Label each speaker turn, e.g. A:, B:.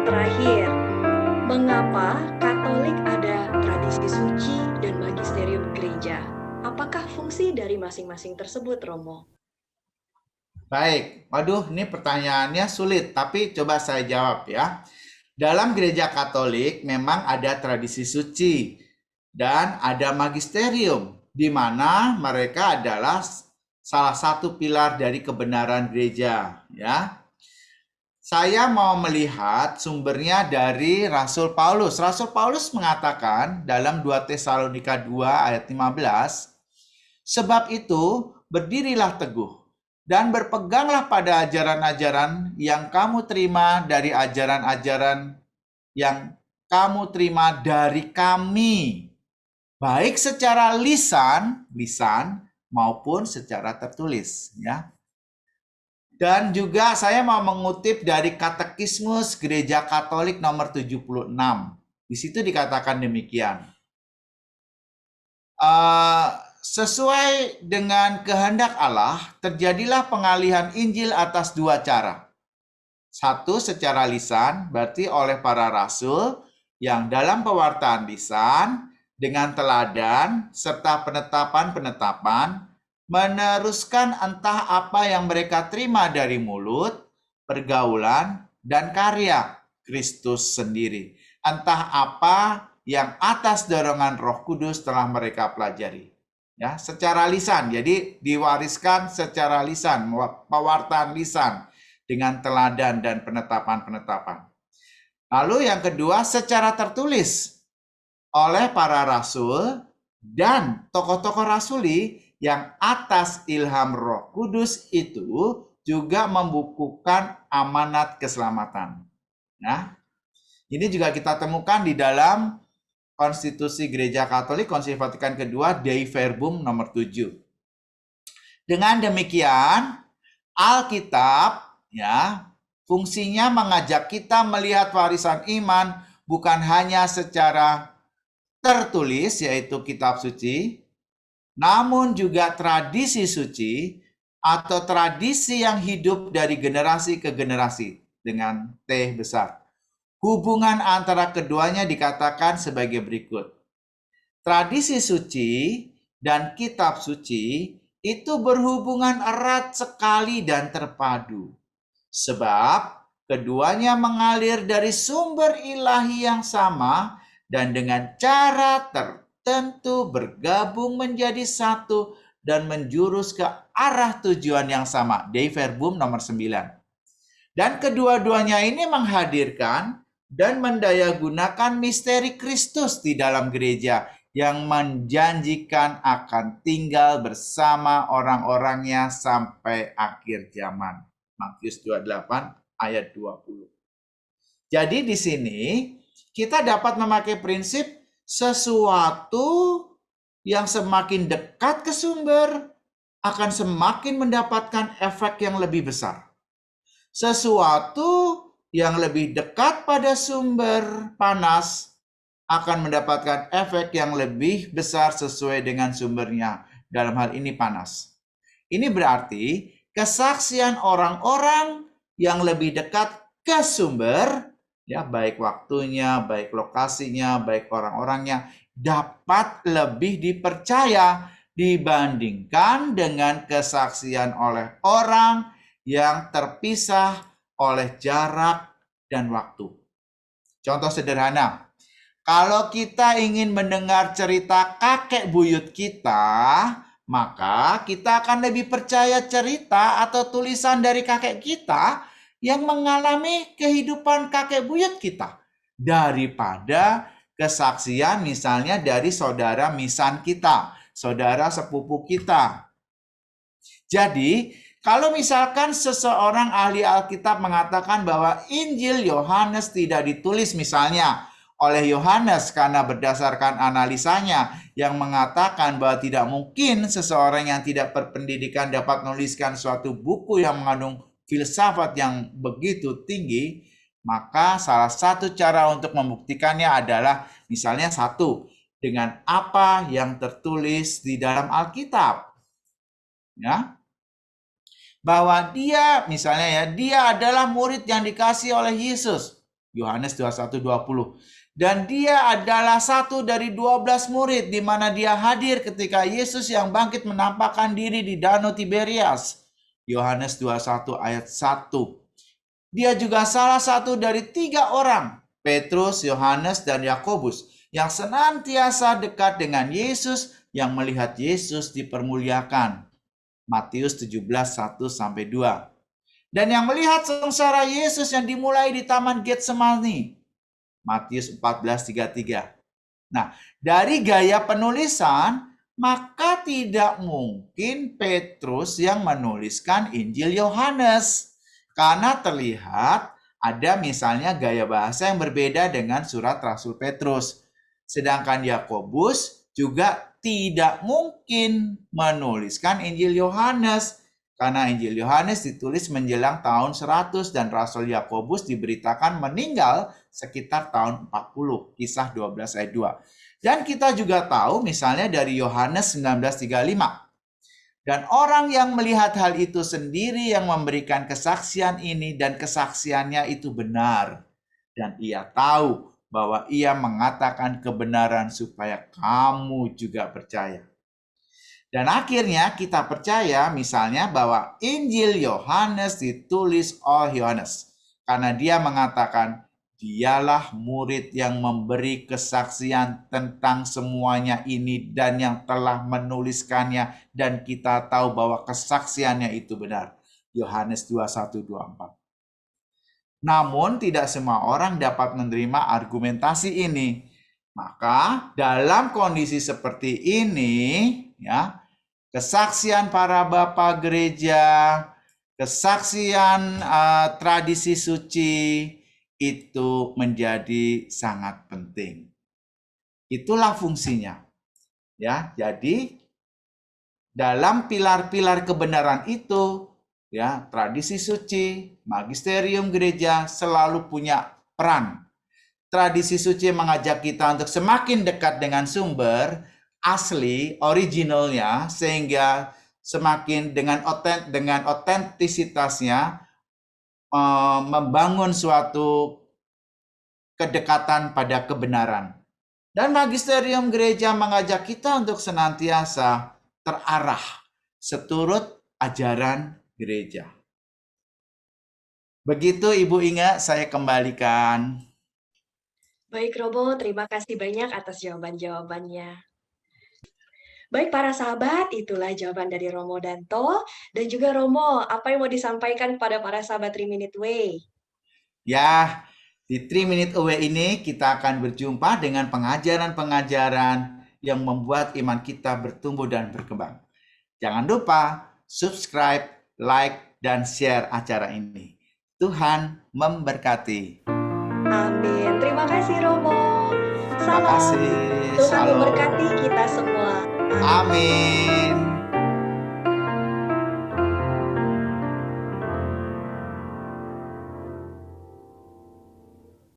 A: yang terakhir, mengapa Katolik ada tradisi suci dan magisterium gereja? Apakah fungsi dari masing-masing tersebut, Romo?
B: Baik, waduh ini pertanyaannya sulit, tapi coba saya jawab ya. Dalam gereja Katolik memang ada tradisi suci dan ada magisterium, di mana mereka adalah salah satu pilar dari kebenaran gereja, ya. Saya mau melihat sumbernya dari Rasul Paulus. Rasul Paulus mengatakan dalam 2 Tesalonika 2 ayat 15, sebab itu berdirilah teguh dan berpeganglah pada ajaran-ajaran yang kamu terima dari ajaran-ajaran yang kamu terima dari kami, baik secara lisan maupun secara tertulis, ya. Dan juga saya mau mengutip dari Katekismus Gereja Katolik nomor 76. Di situ dikatakan demikian. Sesuai dengan kehendak Allah, terjadilah pengalihan Injil atas dua cara. Satu, secara lisan, berarti oleh para rasul yang dalam pewartaan lisan dengan teladan serta penetapan-penetapan meneruskan entah apa yang mereka terima dari mulut, pergaulan, dan karya Kristus sendiri. Entah apa yang atas dorongan Roh Kudus telah mereka pelajari. Ya, secara lisan. Jadi diwariskan secara lisan, pewartaan lisan dengan teladan dan penetapan-penetapan. Lalu yang kedua, secara tertulis oleh para rasul dan tokoh-tokoh rasuli yang atas ilham Roh Kudus itu juga membukukan amanat keselamatan. Nah, ini juga kita temukan di dalam Konstitusi Gereja Katolik Konsili Vatikan Kedua Dei Verbum nomor 7. Dengan demikian, Alkitab ya fungsinya mengajak kita melihat warisan iman bukan hanya secara tertulis yaitu kitab suci, namun juga tradisi suci atau tradisi yang hidup dari generasi ke generasi dengan T besar. Hubungan antara keduanya dikatakan sebagai berikut. Tradisi suci dan kitab suci itu berhubungan erat sekali dan terpadu. Sebab keduanya mengalir dari sumber ilahi yang sama dan dengan cara tertentu bergabung menjadi satu dan menjurus ke arah tujuan yang sama. Dei Verbum nomor 9. Dan kedua-duanya ini menghadirkan dan mendayagunakan misteri Kristus di dalam gereja yang menjanjikan akan tinggal bersama orang-orangnya sampai akhir zaman. Matius 28 ayat 20. Jadi di sini kita dapat memakai prinsip sesuatu yang semakin dekat ke sumber akan semakin mendapatkan efek yang lebih besar. Sesuatu yang lebih dekat pada sumber panas akan mendapatkan efek yang lebih besar sesuai dengan sumbernya. Dalam hal ini panas. Ini berarti kesaksian orang-orang yang lebih dekat ke sumber, ya baik waktunya, baik lokasinya, baik orang-orangnya, dapat lebih dipercaya dibandingkan dengan kesaksian oleh orang yang terpisah oleh jarak dan waktu. Contoh sederhana, kalau kita ingin mendengar cerita kakek buyut kita, maka kita akan lebih percaya cerita atau tulisan dari kakek kita yang mengalami kehidupan kakek buyut kita daripada kesaksian misalnya dari saudara misan kita, saudara sepupu kita. Jadi, kalau misalkan seseorang ahli Alkitab mengatakan bahwa Injil Yohanes tidak ditulis misalnya oleh Yohanes karena berdasarkan analisanya yang mengatakan bahwa tidak mungkin seseorang yang tidak berpendidikan dapat menuliskan suatu buku yang mengandung filsafat yang begitu tinggi, maka salah satu cara untuk membuktikannya adalah misalnya satu, dengan apa yang tertulis di dalam Alkitab. Ya, bahwa dia misalnya ya dia adalah murid yang dikasih oleh Yesus. Yohanes 21:20. Dan dia adalah satu dari 12 murid di mana dia hadir ketika Yesus yang bangkit menampakkan diri di Danau Tiberias. Yohanes 21 ayat 1. Dia juga salah satu dari 3 orang, Petrus, Yohanes, dan Yakobus, yang senantiasa dekat dengan Yesus, yang melihat Yesus dipermuliakan. Matius 17, 1-2. Dan yang melihat sengsara Yesus yang dimulai di Taman Getsemani. Matius 14:33. Nah, dari gaya penulisan, maka tidak mungkin Petrus yang menuliskan Injil Yohanes. Karena terlihat ada misalnya gaya bahasa yang berbeda dengan surat Rasul Petrus. Sedangkan Yakobus juga tidak mungkin menuliskan Injil Yohanes. Karena Injil Yohanes ditulis menjelang tahun 100 dan Rasul Yakobus diberitakan meninggal sekitar tahun 40. Kisah 12 ayat 2. Dan kita juga tahu misalnya dari Yohanes 19:35. Dan orang yang melihat hal itu sendiri yang memberikan kesaksian ini dan kesaksiannya itu benar. Dan ia tahu bahwa ia mengatakan kebenaran supaya kamu juga percaya. Dan akhirnya kita percaya misalnya bahwa Injil Yohanes ditulis oleh Yohanes. Karena dia mengatakan, dialah murid yang memberi kesaksian tentang semuanya ini dan yang telah menuliskannya. Dan kita tahu bahwa kesaksiannya itu benar. Yohanes 21:24. Namun tidak semua orang dapat menerima argumentasi ini. Maka dalam kondisi seperti ini, ya, kesaksian para bapak gereja, kesaksian tradisi suci itu menjadi sangat penting. Itulah fungsinya. Ya, jadi dalam pilar-pilar kebenaran itu, ya, tradisi suci, magisterium gereja selalu punya peran. Tradisi suci mengajak kita untuk semakin dekat dengan sumber asli, originalnya, sehingga semakin dengan otentisitasnya membangun suatu kedekatan pada kebenaran. Dan magisterium gereja mengajak kita untuk senantiasa terarah seturut ajaran gereja. Begitu Ibu Inga, saya kembalikan.
A: Baik Romo, terima kasih banyak atas jawaban-jawabannya. Baik para sahabat, itulah jawaban dari Romo Danto. Dan juga Romo, apa yang mau disampaikan kepada para sahabat 3 Minute Way?
B: Ya, di 3 Minute Away ini kita akan berjumpa dengan pengajaran-pengajaran yang membuat iman kita bertumbuh dan berkembang. Jangan lupa subscribe, like, dan share acara ini. Tuhan memberkati.
A: Amin. Terima kasih Romo.
B: Terima kasih.
A: Tuhan
B: Shalom.
A: memberkati kita semua.
B: Amin.